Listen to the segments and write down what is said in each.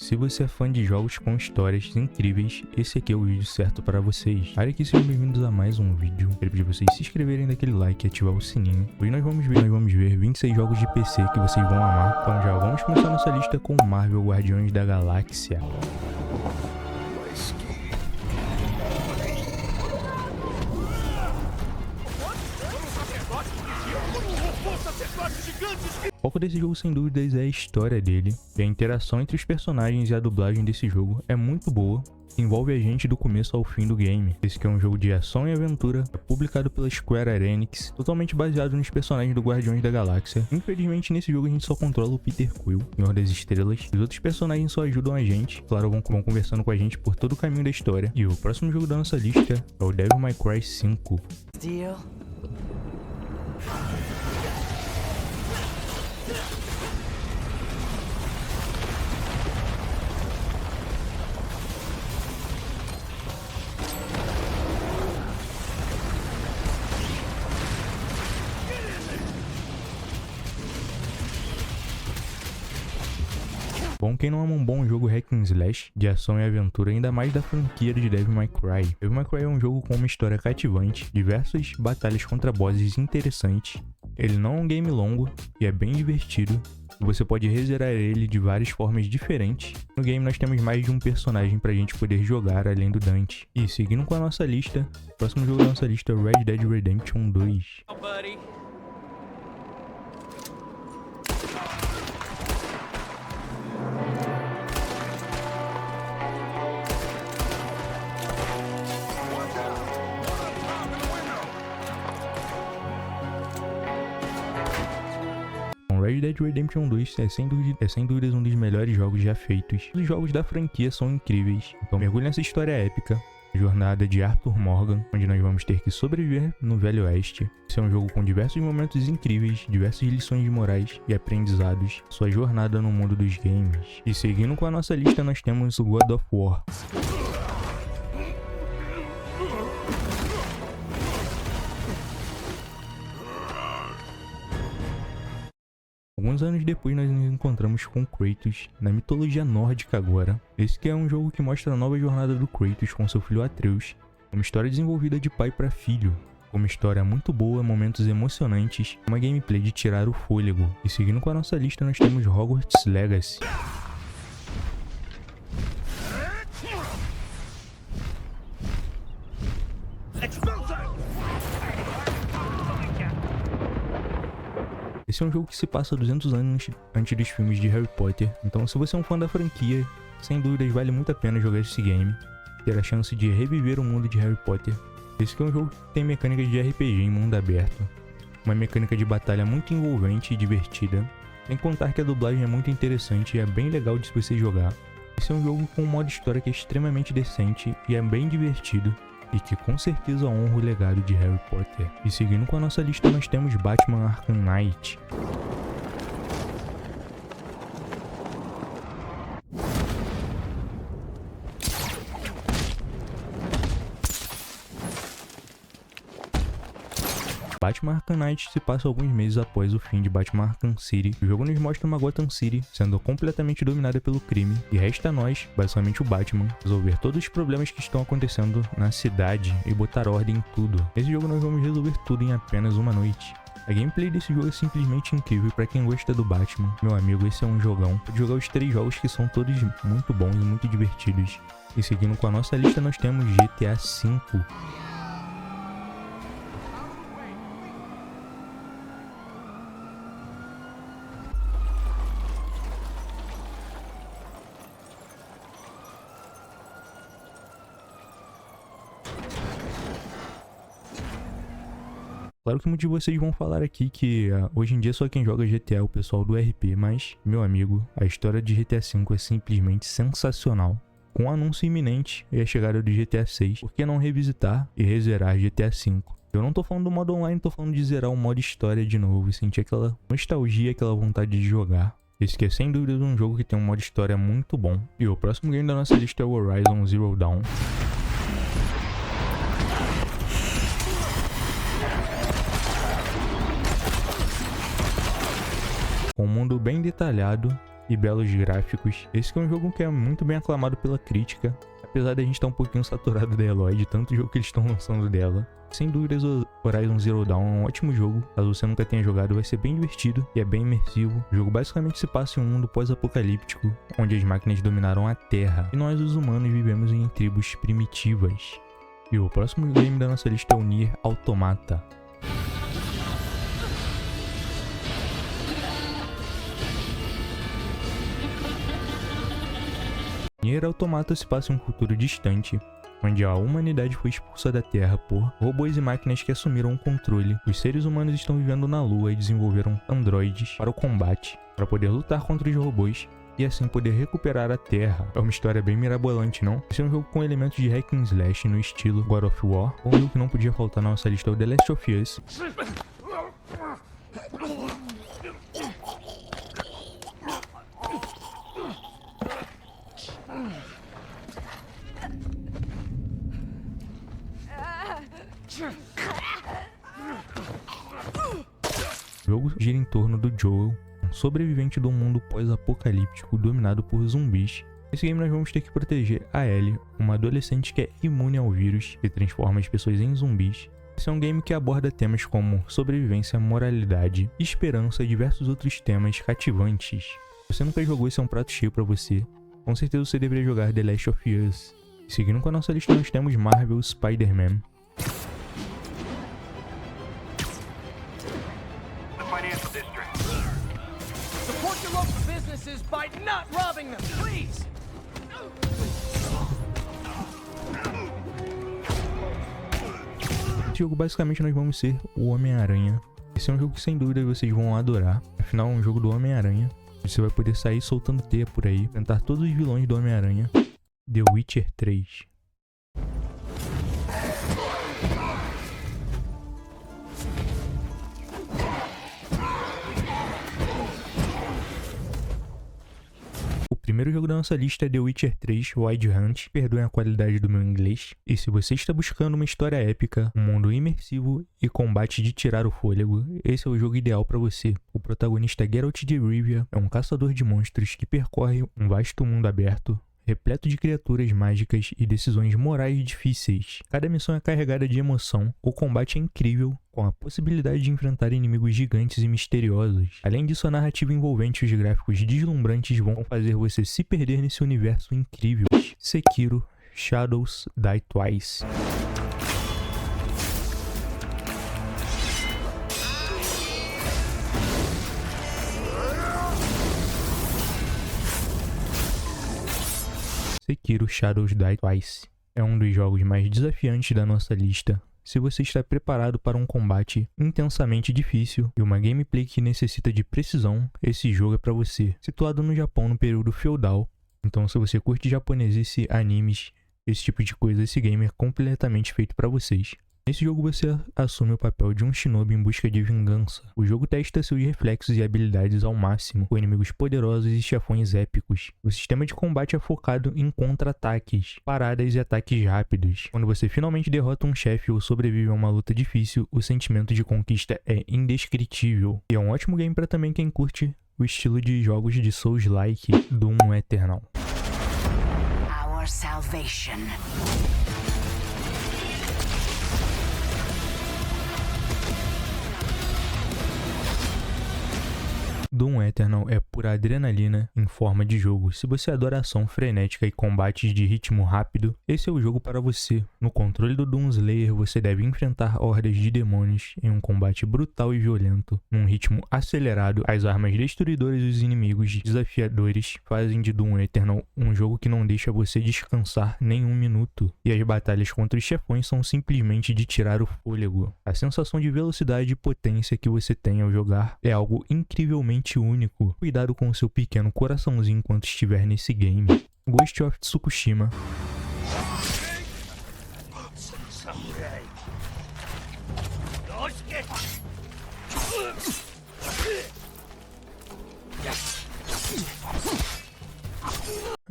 Se você é fã de jogos com histórias incríveis, esse aqui é o vídeo certo para vocês. Olha aqui, sejam bem-vindos a mais um vídeo. Quero pedir vocês se inscreverem, daquele like e ativar o sininho. Hoje nós vamos ver 26 jogos de PC que vocês vão amar. Então já vamos começar nossa lista com Marvel Guardiões da Galáxia. O foco desse jogo, sem dúvidas, é a história dele, e a interação entre os personagens e a dublagem desse jogo é muito boa, envolve a gente do começo ao fim do game. Esse que é um jogo de ação e aventura, publicado pela Square Enix, totalmente baseado nos personagens do Guardiões da Galáxia. Infelizmente, nesse jogo a gente só controla o Peter Quill, Senhor das Estrelas. Os outros personagens só ajudam a gente, claro, vão conversando com a gente por todo o caminho da história. E o próximo jogo da nossa lista é o Devil May Cry 5. Bom, quem não ama um bom jogo hack and slash de ação e aventura, ainda mais da franquia de Devil May Cry. Devil May Cry é um jogo com uma história cativante, diversas batalhas contra bosses interessantes. Ele não é um game longo e é bem divertido. Você pode rezerar ele de várias formas diferentes. No game nós temos mais de um personagem pra gente poder jogar além do Dante. E seguindo com a nossa lista, o próximo jogo da nossa lista é Red Dead Redemption 2. Red Dead Redemption 2 é sem dúvidas um dos melhores jogos já feitos. Os jogos da franquia são incríveis, então mergulhe nessa história épica, a jornada de Arthur Morgan, onde nós vamos ter que sobreviver no Velho Oeste. Esse é um jogo com diversos momentos incríveis, diversas lições de morais e aprendizados, sua jornada no mundo dos games. E seguindo com a nossa lista nós temos o God of War. Alguns anos depois nós nos encontramos com Kratos na mitologia nórdica agora. Esse que é um jogo que mostra a nova jornada do Kratos com seu filho Atreus, uma história desenvolvida de pai para filho, uma história muito boa, momentos emocionantes, uma gameplay de tirar o fôlego. E seguindo com a nossa lista nós temos Hogwarts Legacy. Esse é um jogo que se passa 200 anos antes dos filmes de Harry Potter, então se você é um fã da franquia, sem dúvidas vale muito a pena jogar esse game, ter a chance de reviver o mundo de Harry Potter. Esse que é um jogo que tem mecânicas de RPG em mundo aberto, uma mecânica de batalha muito envolvente e divertida, sem contar que a dublagem é muito interessante e é bem legal de você jogar. Esse é um jogo com um modo história que é extremamente decente e é bem divertido, e que com certeza honra o legado de Harry Potter. E seguindo com a nossa lista nós temos Batman Arkham Knight. Batman Arkham Knight se passa alguns meses após o fim de Batman Arkham City. O jogo nos mostra uma Gotham City sendo completamente dominada pelo crime, e resta a nós, basicamente o Batman, resolver todos os problemas que estão acontecendo na cidade e botar ordem em tudo. Nesse jogo nós vamos resolver tudo em apenas uma noite. A gameplay desse jogo é simplesmente incrível. Pra quem gosta do Batman, meu amigo, esse é um jogão. Pode jogar os 3 jogos que são todos muito bons e muito divertidos. E seguindo com a nossa lista nós temos GTA V. Claro que muitos de vocês vão falar aqui que hoje em dia só quem joga GTA é o pessoal do RP, mas, meu amigo, a história de GTA V é simplesmente sensacional. Com o anúncio iminente e a chegada do GTA 6, por que não revisitar e rezerar GTA V? Eu não tô falando do modo online, tô falando de zerar o modo história de novo e sentir aquela nostalgia, aquela vontade de jogar. Esse que é sem dúvida um jogo que tem um modo história muito bom. E o próximo game da nossa lista é o Horizon Zero Dawn. Com um mundo bem detalhado, e belos gráficos. Esse que é um jogo que é muito bem aclamado pela crítica, apesar de a gente estar um pouquinho saturado da Eloy, de tanto jogo que eles estão lançando dela. Sem dúvidas, o Horizon Zero Dawn é um ótimo jogo. Caso você nunca tenha jogado, vai ser bem divertido e é bem imersivo. O jogo basicamente se passa em um mundo pós-apocalíptico, onde as máquinas dominaram a Terra e nós, os humanos, vivemos em tribos primitivas. E o próximo game da nossa lista é o Nier Automata. Nier Automata se passa em um futuro distante, onde a humanidade foi expulsa da Terra por robôs e máquinas que assumiram o controle. Os seres humanos estão vivendo na Lua e desenvolveram androides para o combate, para poder lutar contra os robôs e assim poder recuperar a Terra. É uma história bem mirabolante, não? Esse é um jogo com elementos de hack and slash no estilo God of War. Um jogo que não podia faltar na nossa lista é o The Last of Us. O jogo gira em torno do Joel, um sobrevivente de um mundo pós-apocalíptico dominado por zumbis. Nesse game nós vamos ter que proteger a Ellie, uma adolescente que é imune ao vírus e transforma as pessoas em zumbis. Esse é um game que aborda temas como sobrevivência, moralidade, esperança e diversos outros temas cativantes. Se você nunca jogou, esse é um prato cheio pra você. Com certeza você deveria jogar The Last of Us. Seguindo com a nossa lista, nós temos Marvel Spider-Man. Nesse jogo, basicamente, nós vamos ser o Homem-Aranha. Esse é um jogo que, sem dúvida, vocês vão adorar. Afinal, é um jogo do Homem-Aranha. Você vai poder sair soltando teia por aí, enfrentar todos os vilões do Homem-Aranha. The Witcher 3. O primeiro jogo da nossa lista é The Witcher 3 Wild Hunt. Perdoem a qualidade do meu inglês. E se você está buscando uma história épica, um mundo imersivo e combate de tirar o fôlego, esse é o jogo ideal para você. O protagonista Geralt de Rivia é um caçador de monstros que percorre um vasto mundo aberto, repleto de criaturas mágicas e decisões morais difíceis. Cada missão é carregada de emoção, o combate é incrível, com a possibilidade de enfrentar inimigos gigantes e misteriosos. Além disso, a narrativa envolvente e os gráficos deslumbrantes vão fazer você se perder nesse universo incrível. Sekiro Shadows Die Twice. Sekiro Shadows Die Twice é um dos jogos mais desafiantes da nossa lista. Se você está preparado para um combate intensamente difícil e uma gameplay que necessita de precisão, esse jogo é para você. Situado no Japão no período feudal, então se você curte japonesice, animes, esse tipo de coisa, esse game é completamente feito para vocês. Nesse jogo você assume o papel de um shinobi em busca de vingança. O jogo testa seus reflexos e habilidades ao máximo, com inimigos poderosos e chefões épicos. O sistema de combate é focado em contra-ataques, paradas e ataques rápidos. Quando você finalmente derrota um chefe ou sobrevive a uma luta difícil, o sentimento de conquista é indescritível. E é um ótimo game para também quem curte o estilo de jogos de Souls-like Doom Eternal. Our salvation. Doom Eternal é pura adrenalina em forma de jogo. Se você adora ação frenética e combates de ritmo rápido, esse é o jogo para você. No controle do Doom Slayer, você deve enfrentar hordas de demônios em um combate brutal e violento. Num ritmo acelerado, as armas destruidoras e os inimigos desafiadores fazem de Doom Eternal um jogo que não deixa você descansar nem um minuto. E as batalhas contra os chefões são simplesmente de tirar o fôlego. A sensação de velocidade e potência que você tem ao jogar é algo incrivelmente único. Cuidado com o seu pequeno coraçãozinho enquanto estiver nesse game. Ghost of Tsukushima.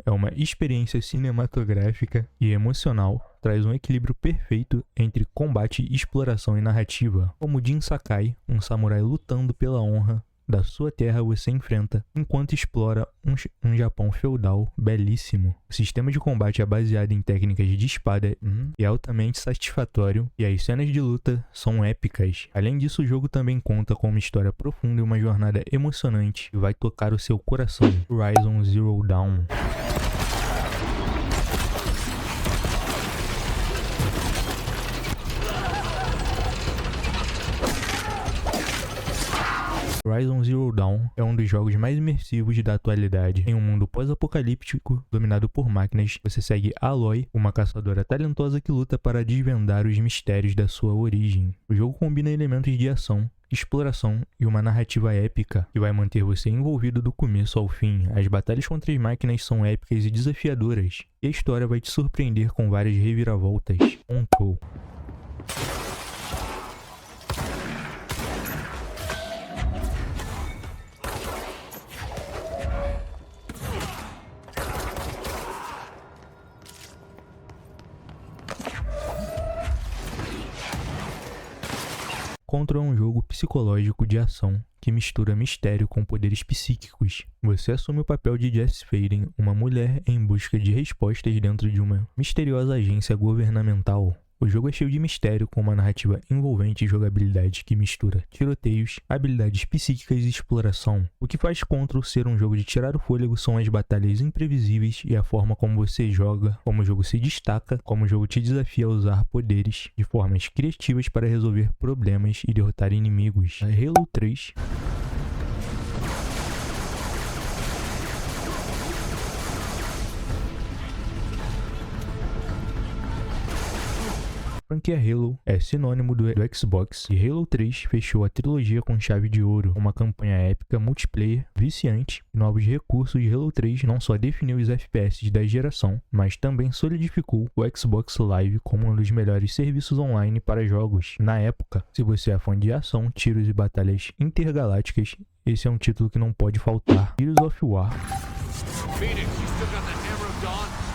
É uma experiência cinematográfica e emocional, traz um equilíbrio perfeito entre combate, exploração e narrativa. Como Jin Sakai, um samurai lutando pela honra, da sua terra você enfrenta enquanto explora um Japão feudal belíssimo. O sistema de combate é baseado em técnicas de espada e é altamente satisfatório, e as cenas de luta são épicas. Além disso, o jogo também conta com uma história profunda e uma jornada emocionante que vai tocar o seu coração. Horizon Zero Dawn. Horizon Zero Dawn é um dos jogos mais imersivos da atualidade. Em um mundo pós-apocalíptico dominado por máquinas, você segue Aloy, uma caçadora talentosa que luta para desvendar os mistérios da sua origem. O jogo combina elementos de ação, exploração e uma narrativa épica que vai manter você envolvido do começo ao fim. As batalhas contra as máquinas são épicas e desafiadoras, e a história vai te surpreender com várias reviravoltas. Control. Control é um jogo psicológico de ação que mistura mistério com poderes psíquicos. Você assume o papel de Jess Faden, uma mulher em busca de respostas dentro de uma misteriosa agência governamental. O jogo é cheio de mistério, com uma narrativa envolvente e jogabilidade que mistura tiroteios, habilidades psíquicas e exploração. O que faz Control ser um jogo de tirar o fôlego são as batalhas imprevisíveis e a forma como você joga, como o jogo se destaca, como o jogo te desafia a usar poderes de formas criativas para resolver problemas e derrotar inimigos. A Halo 3... A franquia Halo é sinônimo do Xbox, e Halo 3 fechou a trilogia com chave de ouro. Uma campanha épica, multiplayer, viciante e novos recursos de Halo 3 não só definiu os FPS da geração, mas também solidificou o Xbox Live como um dos melhores serviços online para jogos. Na época, se você é fã de ação, tiros e batalhas intergalácticas, esse é um título que não pode faltar. Gears of War. Phoenix, you still got the Hammer of Dawn?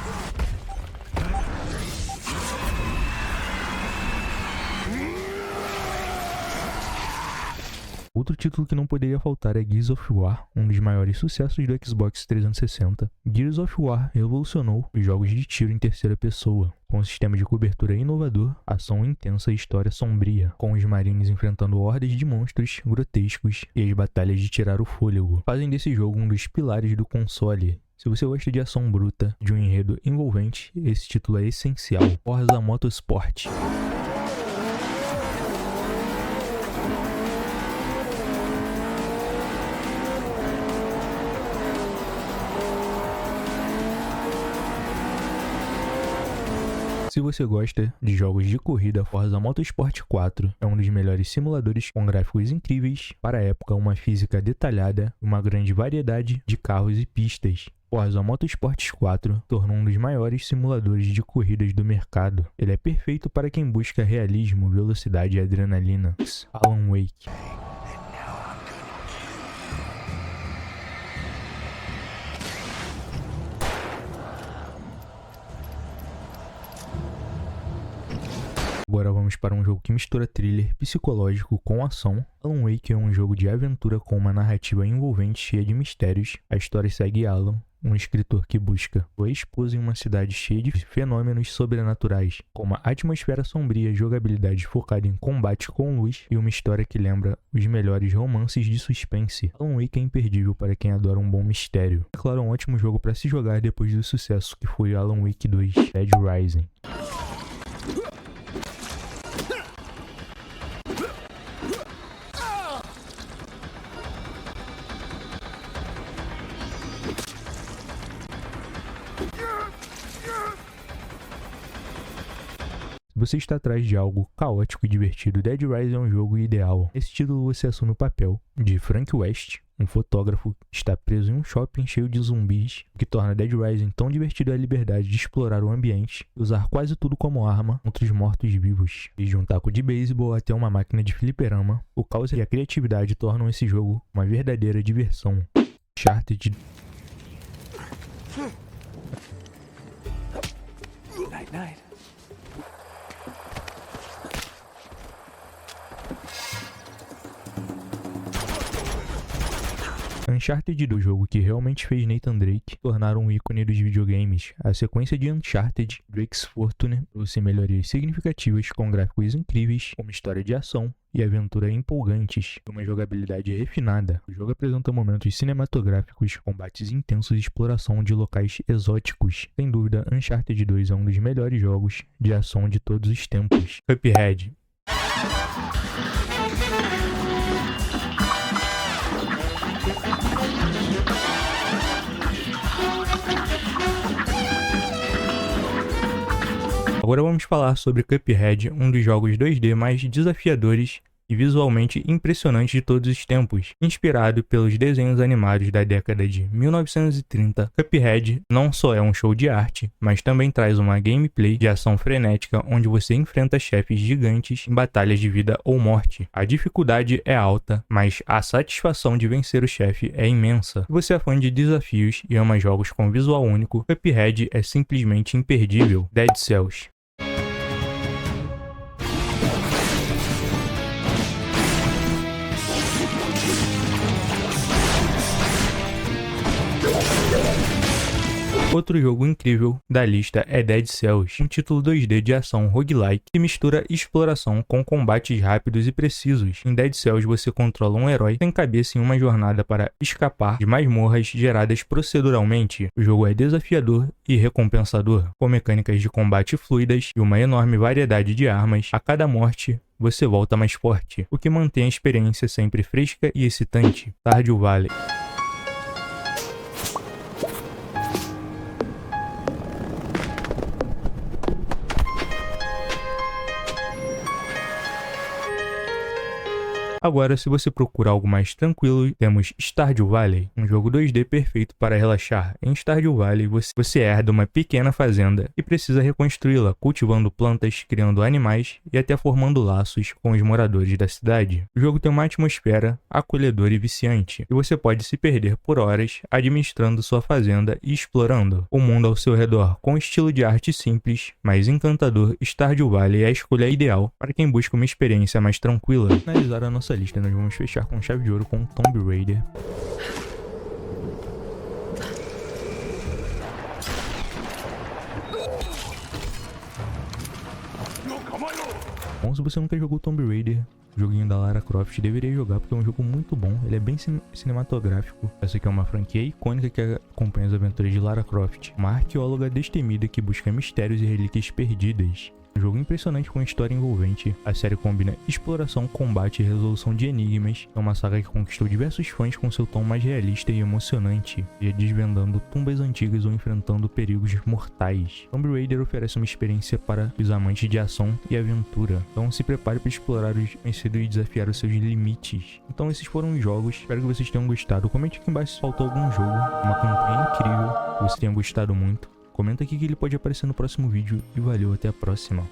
Outro título que não poderia faltar é Gears of War, um dos maiores sucessos do Xbox 360. Gears of War revolucionou os jogos de tiro em terceira pessoa, com um sistema de cobertura inovador, ação intensa e história sombria, com os marines enfrentando hordas de monstros grotescos e as batalhas de tirar o fôlego. Fazem desse jogo um dos pilares do console. Se você gosta de ação bruta, de um enredo envolvente, esse título é essencial. Forza Motorsport. Se você gosta de jogos de corrida, Forza Motorsport 4 é um dos melhores simuladores com gráficos incríveis, para a época uma física detalhada e uma grande variedade de carros e pistas. Forza Motorsport 4 tornou um dos maiores simuladores de corridas do mercado. Ele é perfeito para quem busca realismo, velocidade e adrenalina. Alan Wake. Agora vamos para um jogo que mistura thriller psicológico com ação. Alan Wake é um jogo de aventura com uma narrativa envolvente cheia de mistérios. A história segue Alan, um escritor que busca sua esposa em uma cidade cheia de fenômenos sobrenaturais, com uma atmosfera sombria, jogabilidade focada em combate com luz e uma história que lembra os melhores romances de suspense. Alan Wake é imperdível para quem adora um bom mistério. É claro, um ótimo jogo para se jogar depois do sucesso que foi Alan Wake 2, Dead Rising. Se você está atrás de algo caótico e divertido, Dead Rising é um jogo ideal. Nesse título você assume o papel de Frank West, um fotógrafo que está preso em um shopping cheio de zumbis. O que torna Dead Rising tão divertido é a liberdade de explorar o ambiente e usar quase tudo como arma contra os mortos-vivos. Desde um taco de beisebol até uma máquina de fliperama, o caos e a criatividade tornam esse jogo uma verdadeira diversão. Uncharted. Night, night. Uncharted 2, jogo que realmente fez Nathan Drake tornar um ícone dos videogames. A sequência de Uncharted, Drake's Fortune, trouxe melhorias significativas com gráficos incríveis, uma história de ação e aventura empolgantes, e uma jogabilidade refinada. O jogo apresenta momentos cinematográficos, combates intensos e exploração de locais exóticos. Sem dúvida, Uncharted 2 é um dos melhores jogos de ação de todos os tempos. Cuphead. Agora vamos falar sobre Cuphead, um dos jogos 2D mais desafiadores e visualmente impressionantes de todos os tempos. Inspirado pelos desenhos animados da década de 1930, Cuphead não só é um show de arte, mas também traz uma gameplay de ação frenética onde você enfrenta chefes gigantes em batalhas de vida ou morte. A dificuldade é alta, mas a satisfação de vencer o chefe é imensa. Se você é fã de desafios e ama jogos com visual único, Cuphead é simplesmente imperdível. Dead Cells. Outro jogo incrível da lista é Dead Cells, um título 2D de ação roguelike que mistura exploração com combates rápidos e precisos. Em Dead Cells você controla um herói sem cabeça em uma jornada para escapar de masmorras geradas proceduralmente. O jogo é desafiador e recompensador, com mecânicas de combate fluidas e uma enorme variedade de armas. A cada morte, você volta mais forte, o que mantém a experiência sempre fresca e excitante. Stardew Valley. Agora, se você procura algo mais tranquilo, temos Stardew Valley, um jogo 2D perfeito para relaxar. Em Stardew Valley, você herda uma pequena fazenda e precisa reconstruí-la, cultivando plantas, criando animais e até formando laços com os moradores da cidade. O jogo tem uma atmosfera acolhedora e viciante, e você pode se perder por horas administrando sua fazenda e explorando o mundo ao seu redor. Com um estilo de arte simples, mas encantador, Stardew Valley é a escolha ideal para quem busca uma experiência mais tranquila. Analisar a nossa lista, nós vamos fechar com chave de ouro com Tomb Raider. Bom, se você nunca jogou Tomb Raider, joguinho da Lara Croft, deveria jogar porque é um jogo muito bom, ele é bem cinematográfico. Essa aqui é uma franquia icônica que acompanha as aventuras de Lara Croft, uma arqueóloga destemida que busca mistérios e relíquias perdidas. Um jogo impressionante com história envolvente, a série combina exploração, combate e resolução de enigmas. É uma saga que conquistou diversos fãs com seu tom mais realista e emocionante, desvendando tumbas antigas ou enfrentando perigos mortais. Tomb Raider oferece uma experiência para os amantes de ação e aventura, então se prepare para explorar os vencidos e desafiar os seus limites. Então esses foram os jogos, espero que vocês tenham gostado. Comente aqui embaixo se faltou algum jogo, uma campanha incrível que você tenha gostado muito. Comenta aqui que ele pode aparecer no próximo vídeo e valeu, até a próxima.